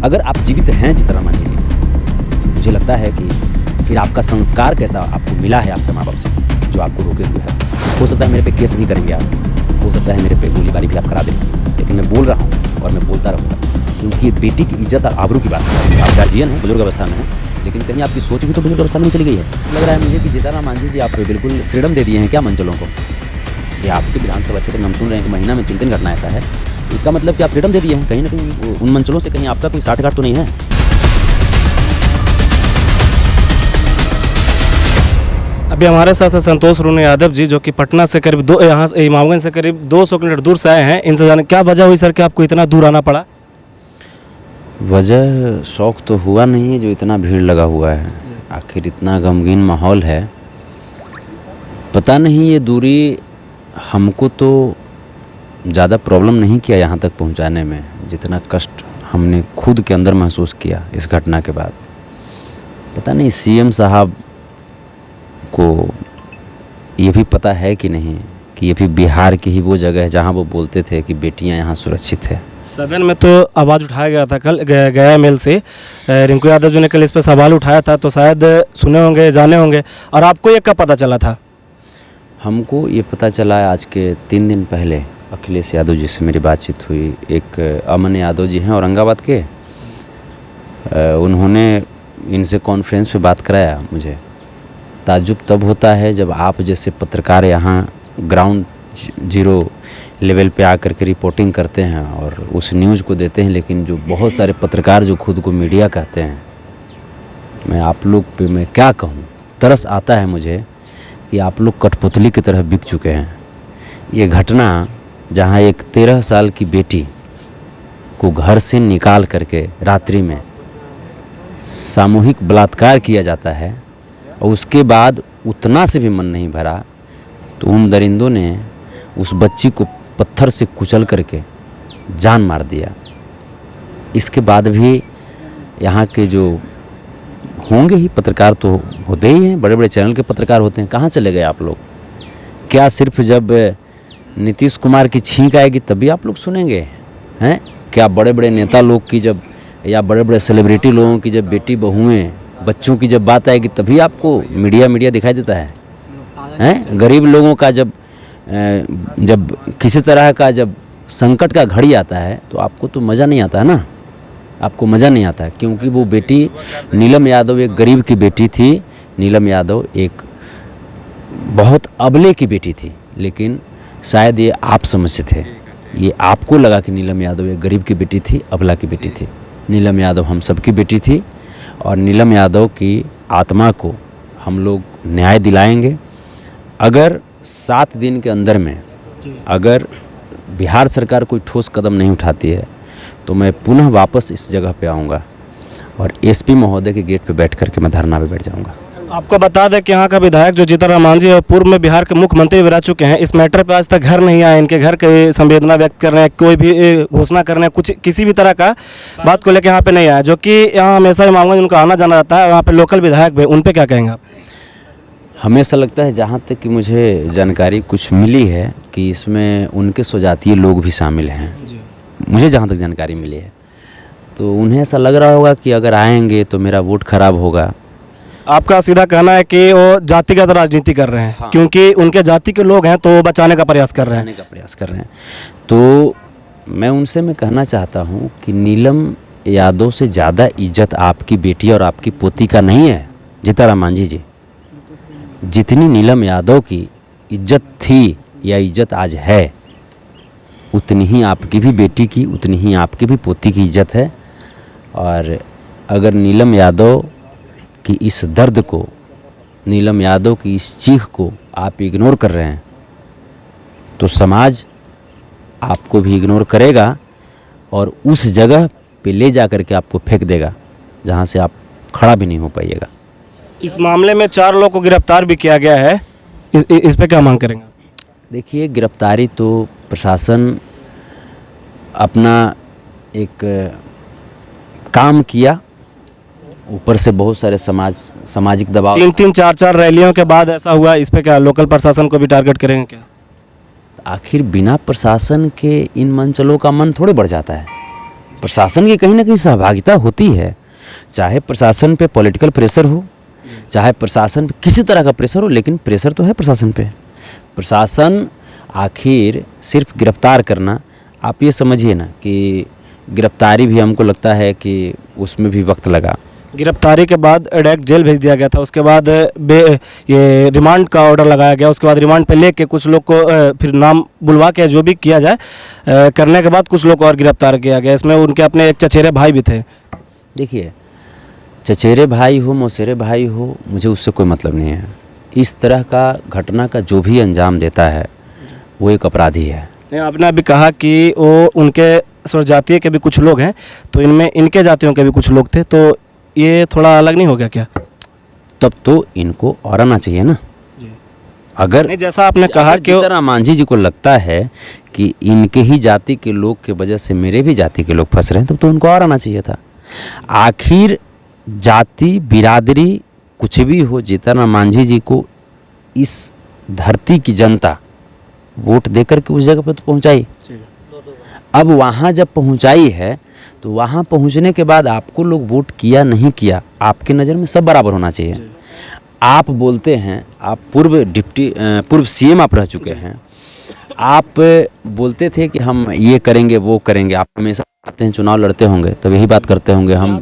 अगर आप जीवित हैं जीतनराम मांझी जी, मुझे लगता है कि फिर आपका संस्कार कैसा आपको मिला है आपके माँ बाप से, जो आपको रोके हुए है। हो सकता है मेरे पे केस भी करेंगे आप, हो सकता है मेरे पे गोलीबारी भी आप करा दें, लेकिन मैं बोल रहा हूँ और मैं बोलता रहूँगा, क्योंकि बेटी की इज्जत और आबरू की बात है। आप गार्जियन हैं, बुजुर्ग अवस्था में हैं, लेकिन कहीं आपकी सोच भी तो बुजुर्ग अवस्था में चली गई है। लग रहा है मुझे कि जीतनराम मांझी जी आप बिल्कुल फ्रीडम दे दिए हैं क्या मंचलों को। ये आपके विधानसभा क्षेत्र में हम सुन रहे हैं कि महीना में 3 घटना ऐसा है, तो इसका मतलब कि आप फ्रीडम दे दिए हैं। कहीं ना कहीं उन मंचलों से कहीं आपका कोई साठगांठ तो नहीं है। अभी हमारे साथ है संतोष रोने यादव जी, जो कि पटना से करीब यहाँ से इमामगंज से करीब 200 किलोमीटर दूर से आए हैं। इनसे जाने क्या वजह हुई सर कि आपको इतना दूर आना पड़ा? वजह शौक तो हुआ नहीं है, जो इतना भीड़ लगा हुआ है, आखिर इतना गमगीन माहौल है। पता नहीं ये दूरी हमको तो ज़्यादा प्रॉब्लम नहीं किया यहाँ तक पहुँचाने में, जितना कष्ट हमने खुद के अंदर महसूस किया इस घटना के बाद। पता नहीं सीएम साहब को ये भी पता है कि नहीं कि ये भी बिहार की ही वो जगह है जहाँ वो बोलते थे कि बेटियाँ यहाँ सुरक्षित है। सदन में तो आवाज़ उठाया गया था कल गया एमएल से, रिंकू यादव जी ने कल इस पर सवाल उठाया था, तो शायद सुने होंगे, जाने होंगे। और आपको ये कब पता चला था? हमको ये पता चला आज के 3 दिन पहले अखिलेश यादव जी से मेरी बातचीत हुई। एक अमन यादव जी हैं औरंगाबाद के, उन्होंने इनसे कॉन्फ्रेंस पे बात कराया मुझे। ताज्जुब तब होता है जब आप जैसे पत्रकार यहाँ ग्राउंड जीरो लेवल पे आकर के रिपोर्टिंग करते हैं और उस न्यूज़ को देते हैं, लेकिन जो बहुत सारे पत्रकार जो खुद को मीडिया कहते हैं, मैं आप लोग पे मैं क्या कहूँ, तरस आता है मुझे कि आप लोग कठपुतली की तरह बिक चुके हैं। ये घटना जहाँ एक 13 साल की बेटी को घर से निकाल करके रात्रि में सामूहिक बलात्कार किया जाता है और उसके बाद उतना से भी मन नहीं भरा तो उन दरिंदों ने उस बच्ची को पत्थर से कुचल करके जान मार दिया। इसके बाद भी यहाँ के जो होंगे ही पत्रकार तो होते ही हैं, बड़े बड़े चैनल के पत्रकार होते हैं, कहाँ चले गए आप लोग? क्या सिर्फ जब नीतीश कुमार की छींक आएगी तभी आप लोग सुनेंगे हैं? क्या बड़े बड़े नेता लोग की जब, या बड़े बड़े सेलिब्रिटी लोगों की जब बेटी बहुएँ बच्चों की जब बात आएगी तभी आपको मीडिया दिखाई देता है? हैं? गरीब लोगों का जब किसी तरह का जब संकट का घड़ी आता है तो आपको तो मज़ा नहीं आता है ना, आपको मज़ा नहीं आता है, क्योंकि वो बेटी नीलम यादव एक गरीब की बेटी थी। नीलम यादव एक बहुत अबले की बेटी थी, लेकिन शायद ये आप समझते थे, ये आपको लगा कि नीलम यादव एक गरीब की बेटी थी, अबला की बेटी थी। नीलम यादव हम सब की बेटी थी और नीलम यादव की आत्मा को हम लोग न्याय दिलाएंगे। अगर 7 दिन के अंदर में अगर बिहार सरकार कोई ठोस कदम नहीं उठाती है तो मैं पुनः वापस इस जगह पे आऊँगा और एसपी महोदय के गेट पे बैठ करके मैं धरना पे बैठ जाऊँगा। आपको बता दें कि यहाँ का विधायक जो जीतनराम मांझी है, पूर्व में बिहार के मुख्यमंत्री भी रह चुके हैं। इस मैटर पे आज तक घर नहीं आए, इनके घर के संवेदना व्यक्त कर रहे हैं, कोई भी घोषणा कर रहे हैं, कुछ किसी भी तरह का बात को लेकर यहाँ पे नहीं आया, जो कि यहाँ हमेशा इमामगंज उनका आना जाना रहता है। वहाँ पे लोकल विधायक भी, उन पर क्या कहेंगे आप? हमेशा लगता है, जहाँ तक कि मुझे जानकारी कुछ मिली है, कि इसमें उनके स्वजातीय लोग भी शामिल हैं। मुझे जहाँ तक जानकारी मिली है तो उन्हें ऐसा लग रहा होगा कि अगर आएंगे तो मेरा वोट खराब होगा। आपका सीधा कहना है कि वो जातिगत राजनीति कर रहे हैं? हाँ। क्योंकि उनके जाति के लोग हैं तो वो बचाने का प्रयास कर रहे हैं। तो मैं कहना चाहता हूँ कि नीलम यादव से ज़्यादा इज्जत आपकी बेटी और आपकी पोती का नहीं है जीतनराम मांझी जी। जितनी नीलम यादव की इज्जत थी या इज्जत आज है, उतनी ही आपकी भी बेटी की, उतनी ही आपकी भी पोती की इज्जत है। और अगर नीलम यादव कि इस दर्द को, नीलम यादव की इस चीख को आप इग्नोर कर रहे हैं तो समाज आपको भी इग्नोर करेगा और उस जगह पे ले जा कर के आपको फेंक देगा जहां से आप खड़ा भी नहीं हो पाइएगा। इस मामले में 4 लोगों को गिरफ्तार भी किया गया है, इस पे क्या मांग करेंगे? देखिए, गिरफ्तारी तो प्रशासन अपना एक काम किया, ऊपर से बहुत सारे सामाजिक दबाव, 3-3, 4-4 रैलियों के बाद ऐसा हुआ। इस पे क्या लोकल प्रशासन को भी टारगेट करेंगे क्या? आखिर बिना प्रशासन के इन मंचलों का मन थोड़े बढ़ जाता है। प्रशासन की कहीं ना कहीं सहभागिता होती है, चाहे प्रशासन पे पॉलिटिकल प्रेशर हो, चाहे प्रशासन पे किसी तरह का प्रेशर हो, लेकिन प्रेशर तो है प्रशासन पे। प्रशासन आखिर सिर्फ गिरफ्तार करना, आप ये समझिए ना कि गिरफ्तारी भी हमको लगता है कि उसमें भी वक्त लगा। गिरफ्तारी के बाद डायरेक्ट जेल भेज दिया गया था, उसके बाद ये रिमांड का ऑर्डर लगाया गया, उसके बाद रिमांड पे लेके कुछ लोग को फिर नाम बुलवा के जो भी किया जाए करने के बाद कुछ लोग और गिरफ्तार किया गया। इसमें उनके अपने एक चचेरे भाई भी थे। देखिए, चचेरे भाई हो मौसेरे भाई हो, मुझे उससे कोई मतलब नहीं है। इस तरह का घटना का जो भी अंजाम देता है वो एक अपराधी है। नहीं, आपने अभी कहा कि वो उनके स्वजातीय के भी कुछ लोग हैं, तो इनमें इनके जातियों के भी कुछ लोग थे, तो ये थोड़ा अलग नहीं हो गया क्या? तब तो इनको और आना चाहिए ना। जी। अगर नहीं, जैसा आपने कहा कि जितना मांझी जी को लगता है कि इनके ही जाति के लोग के वजह से मेरे भी जाति के लोग फंस रहे हैं, तब तो उनको और आना चाहिए था। आखिर जाति बिरादरी कुछ भी हो, जीतनराम मांझी जी को इस धरती की जनता वोट देकर के उस जगह पर तो पहुंचाई। अब वहाँ जब पहुंचाई है तो वहाँ पहुंचने के बाद आपको लोग वोट किया नहीं किया, आपके नज़र में सब बराबर होना चाहिए। आप बोलते हैं, आप पूर्व सीएम आप रह चुके हैं, आप बोलते थे कि हम ये करेंगे वो करेंगे। आप हमेशा आते हैं, चुनाव लड़ते होंगे तब यही बात करते होंगे। हम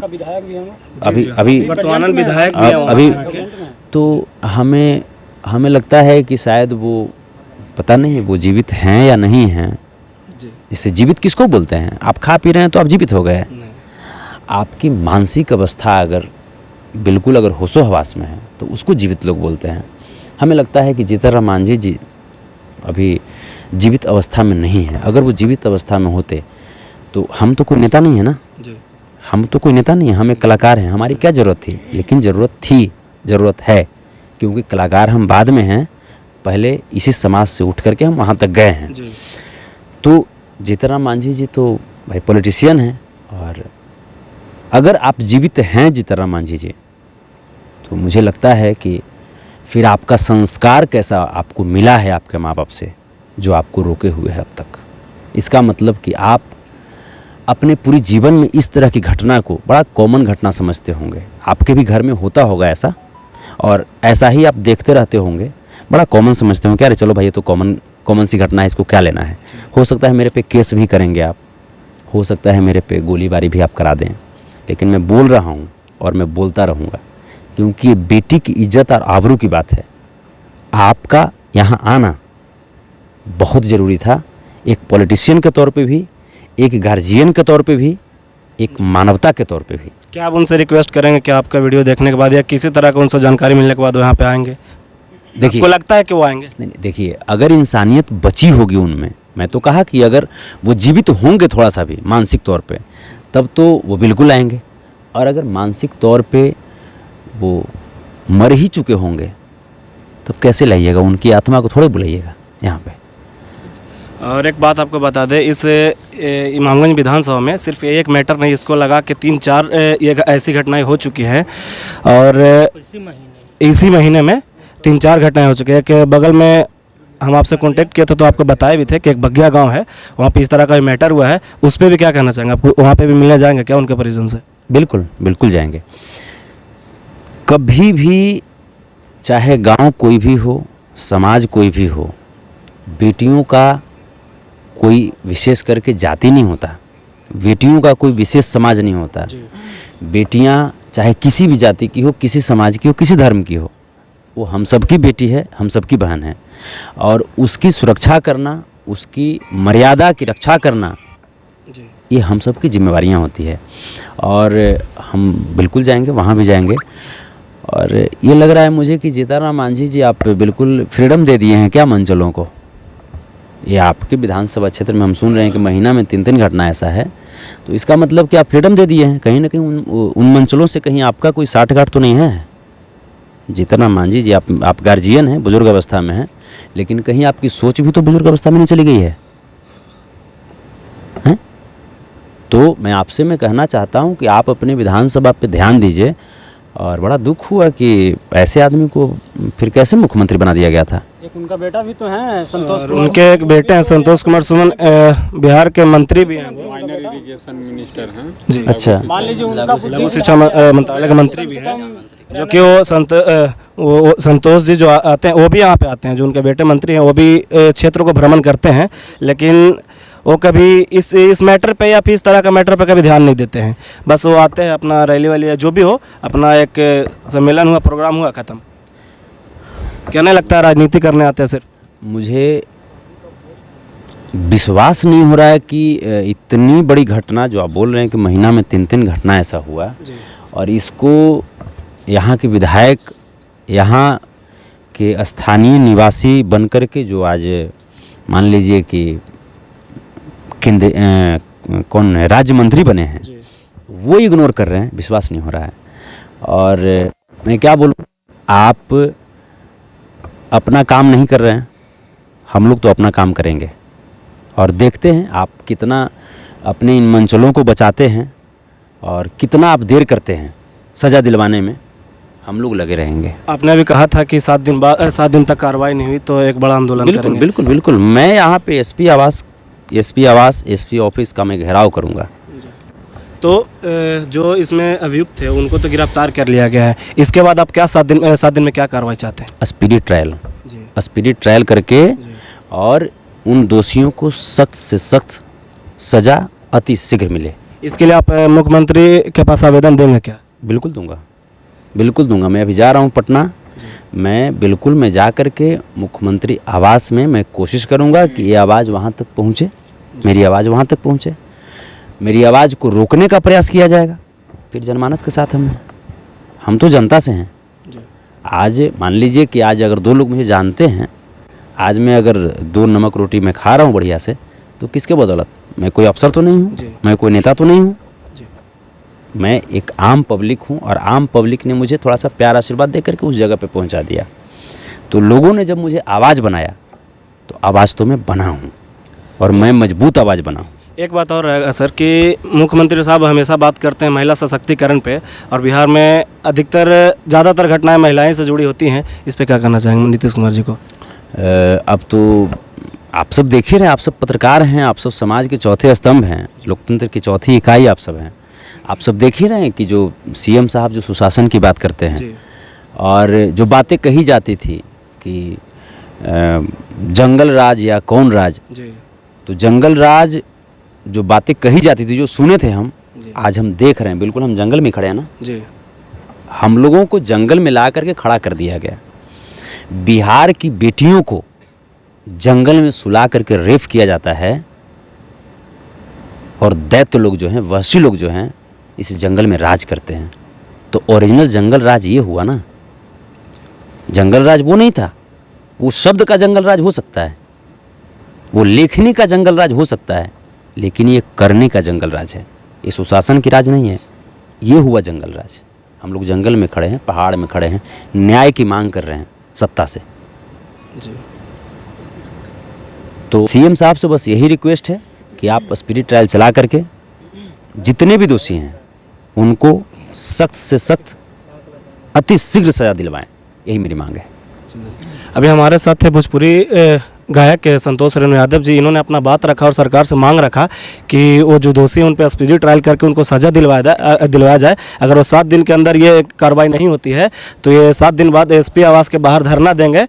अभी वर्तमान विधायक भी हैं अभी वहाँ के। तो हमें लगता है कि शायद वो पता नहीं वो जीवित हैं या नहीं हैं। इसे जीवित किसको बोलते हैं? आप खा पी रहे हैं तो आप जीवित हो गए। आपकी मानसिक अवस्था अगर बिल्कुल अगर होशो हवास में है तो उसको जीवित लोग बोलते हैं। हमें लगता है कि जीतनराम मांझी जी अभी जीवित अवस्था में नहीं है। अगर वो जीवित अवस्था में होते तो हम तो कोई नेता नहीं है ना। हम तो कोई नेता नहीं है, हम एक कलाकार हैं। हमारी क्या ज़रूरत थी? लेकिन ज़रूरत है, क्योंकि कलाकार हम बाद में हैं, पहले इसी समाज से उठ करके हम वहाँ तक गए हैं। तो जीतनराम मांझी जी तो भाई पॉलिटिशियन हैं, और अगर आप जीवित हैं जीतनराम मांझी जी, तो मुझे लगता है कि फिर आपका संस्कार कैसा आपको मिला है आपके माँ बाप से, जो आपको रोके हुए है अब तक। इसका मतलब कि आप अपने पूरी जीवन में इस तरह की घटना को बड़ा कॉमन घटना समझते होंगे। आपके भी घर में होता होगा ऐसा, और ऐसा ही आप देखते रहते होंगे, बड़ा कॉमन समझते होंगे। अरे चलो भाई ये तो कॉमन सी घटना है, इसको क्या लेना है। हो सकता है मेरे पे केस भी करेंगे आप, हो सकता है मेरे पे गोलीबारी भी आप करा दें, लेकिन मैं बोल रहा हूँ और मैं बोलता रहूँगा, क्योंकि ये बेटी की इज्जत और आबरू की बात है। आपका यहाँ आना बहुत ज़रूरी था, एक पॉलिटिशियन के तौर पे भी, एक गार्जियन के तौर पे भी, एक मानवता के तौर पे भी। क्या आप उनसे रिक्वेस्ट करेंगे कि आपका वीडियो देखने के बाद या किसी तरह का उनसे जानकारी मिलने के बाद वहाँ पे आएंगे? देखिए, आपको लगता है कि वो आएंगे? नहीं, देखिए, अगर इंसानियत बची होगी उनमें, मैं तो कहा कि अगर वो जीवित होंगे थोड़ा सा भी मानसिक तौर पे, तब तो वो बिल्कुल आएंगे। और अगर मानसिक तौर पे वो मर ही चुके होंगे तब कैसे लाइएगा? उनकी आत्मा को थोड़े बुलाइएगा यहाँ पे। और एक बात आपको बता दें, इस इमामगंज विधानसभा में सिर्फ ये एक मैटर नहीं, इसको लगा के 3-4 ये ऐसी घटनाएं हो चुकी हैं, और इसी महीने में 3-4 घटनाएं हो चुकी हैं। कि बगल में हम आपसे कांटेक्ट किए थे तो आपको बताए भी थे कि एक बग्घिया गांव है, वहाँ पे इस तरह का मैटर हुआ है। उस पर भी क्या कहना चाहेंगे? आपको वहाँ पे भी मिलने जाएंगे क्या उनके परिजन से? बिल्कुल जाएंगे। कभी भी, चाहे गांव कोई भी हो, समाज कोई भी हो, बेटियों का कोई विशेष करके जाति नहीं होता, बेटियों का कोई विशेष समाज नहीं होता। बेटियां चाहे किसी भी जाति की हो, किसी समाज की हो, किसी धर्म की हो, वो हम सबकी बेटी है, हम सबकी बहन है, और उसकी सुरक्षा करना, उसकी मर्यादा की रक्षा करना, ये हम सबकी जिम्मेवारियां होती है। और हम बिल्कुल जाएंगे, वहाँ भी जाएंगे। और ये लग रहा है मुझे कि जीतनराम मांझी जी आप बिल्कुल फ्रीडम दे दिए हैं क्या मंचलों को? ये आपके विधानसभा क्षेत्र में हम सुन रहे हैं कि महीना में 3-3 घटना ऐसा है, तो इसका मतलब कि आप फ्रीडम दे दिए हैं। कहीं ना कहीं उन मंचलों से कहीं आपका कोई साठगांठ तो नहीं है? जीतनराम मांझी जी आप गार्जियन हैं, बुजुर्ग अवस्था में हैं, लेकिन कहीं आपकी सोच भी तो बुजुर्ग अवस्था में नहीं चली गई है? तो मैं आपसे कहना चाहता हूं कि आप अपने विधानसभा पे ध्यान दीजिए। और बड़ा दुख हुआ कि ऐसे आदमी को फिर कैसे मुख्यमंत्री बना दिया गया था। एक उनका बेटा भी तो है संतोष और उनके एक बेटे हैं संतोष कुमार सुमन, बिहार के मंत्री भी हैं वो। माइनर इरिगेशन मिनिस्टर हैं। जी, अच्छा, मान लीजिए उनका लघु शिक्षा मंत्रालय के मंत्री भी हैं, जो कि वो संतोष जी जो आते हैं वो भी यहाँ पे आते हैं, जो उनके बेटे मंत्री हैं वो भी क्षेत्रों को भ्रमण करते हैं, लेकिन वो कभी इस मैटर पे या फिर इस तरह का मैटर पे कभी ध्यान नहीं देते हैं। बस वो आते हैं, अपना रैली वैली या जो भी हो, अपना एक सम्मेलन हुआ, प्रोग्राम हुआ, ख़त्म। क्या नहीं लगता है राजनीति करने आते हैं सिर्फ? मुझे विश्वास नहीं हो रहा है कि इतनी बड़ी घटना जो आप बोल रहे हैं कि महीना में 3 घटना ऐसा हुआ, और इसको यहाँ के विधायक, यहाँ के स्थानीय निवासी बनकर के जो आज मान लीजिए कि कौन है राज्य मंत्री बने हैं, वो इग्नोर कर रहे हैं। विश्वास नहीं हो रहा है। और मैं क्या बोलूँ, आप अपना काम नहीं कर रहे हैं, हम लोग तो अपना काम करेंगे और देखते हैं आप कितना अपने इन मंचलों को बचाते हैं और कितना आप देर करते हैं सज़ा दिलवाने में। हम लोग लगे रहेंगे। आपने अभी कहा था कि 7 दिन तक कार्रवाई नहीं हुई तो एक बड़ा आंदोलन करेंगे। बिल्कुल बिल्कुल। मैं यहाँ पे एसपी आवास, एसपी ऑफिस का मैं घेराव करूँगा। तो जो इसमें अभियुक्त थे उनको तो गिरफ्तार कर लिया गया है, इसके बाद आप क्या 7 दिन में क्या कार्रवाई चाहते हैं? स्पीडी ट्रायल, जी, स्पीडी ट्रायल करके और उन दोषियों को सख्त से सख्त सज़ा अति शीघ्र मिले। इसके लिए आप मुख्यमंत्री के पास आवेदन देंगे क्या? बिल्कुल दूंगा, बिल्कुल दूंगा। मैं अभी जा रहा हूँ पटना, मैं जा कर के मुख्यमंत्री आवास में मैं कोशिश करूँगा कि ये आवाज़ वहाँ तक पहुँचे, मेरी आवाज़ वहाँ तक पहुँचे। मेरी आवाज़ को रोकने का प्रयास किया जाएगा। फिर जनमानस के साथ हम तो जनता से हैं। आज मान लीजिए कि आज अगर 2 लोग मुझे जानते हैं, आज मैं अगर 2 नमक रोटी मैं खा रहा हूँ बढ़िया से, तो किसके बदौलत? मैं कोई अफसर तो नहीं हूँ, मैं कोई नेता तो नहीं हूँ, मैं एक आम पब्लिक हूँ और आम पब्लिक ने मुझे थोड़ा सा प्यार आशीर्वाद दे करके उस जगह पे पहुँचा दिया। तो लोगों ने जब मुझे आवाज़ बनाया तो आवाज़ तो मैं बना हूँ और मैं मजबूत आवाज़ बना हूँ। एक बात और है सर कि मुख्यमंत्री साहब हमेशा बात करते हैं महिला सशक्तिकरण पे, और बिहार में ज़्यादातर घटनाएं महिलाएं से जुड़ी होती हैं। इस पे क्या कहना चाहेंगे नीतीश कुमार जी को? अब तो आप सब देख ही रहे हैं, आप सब पत्रकार हैं, आप सब समाज के चौथे स्तंभ हैं, लोकतंत्र की चौथी इकाई आप सब हैं। आप सब देख ही रहे हैं कि जो सीएम साहब जो सुशासन की बात करते हैं और जो बातें कही जाती थी कि जंगल राज या कौन राज, तो जंगल राज जो बातें कही जाती थी, जो सुने थे हम, आज हम देख रहे हैं। बिल्कुल हम जंगल में खड़े हैं ना जी। हम लोगों को जंगल में ला करके खड़ा कर दिया गया। बिहार की बेटियों को जंगल में सुला करके रेप किया जाता है और दैत्य लोग जो हैं, वहशी लोग जो हैं, इस जंगल में राज करते हैं। तो ओरिजिनल जंगल राज ये हुआ ना। जंगल राज वो नहीं था। वो शब्द का जंगल राज हो सकता है, वो लेखनी का जंगल राज हो सकता है, लेकिन ये करने का जंगल राज है। ये सुशासन की राज नहीं है, ये हुआ जंगल राज। हम लोग जंगल में खड़े हैं, पहाड़ में खड़े हैं, न्याय की मांग कर रहे हैं सत्ता से जी। तो सीएम साहब से बस यही रिक्वेस्ट है कि आप स्पिरिट ट्रायल चला करके जितने भी दोषी हैं उनको सख्त से सख्त अति शीघ्र सजा दिलवाएं, यही मेरी मांग है। अभी हमारे साथ थे भोजपुरी गायक संतोष रेणु यादव जी। इन्होंने अपना बात रखा और सरकार से मांग रखा कि वो जो दोषी हैं उन पर स्पीडी ट्रायल करके उनको सज़ा दिलवाया जाए। अगर वो 7 दिन के अंदर ये कार्रवाई नहीं होती है तो ये 7 दिन बाद एसपी आवास के बाहर धरना देंगे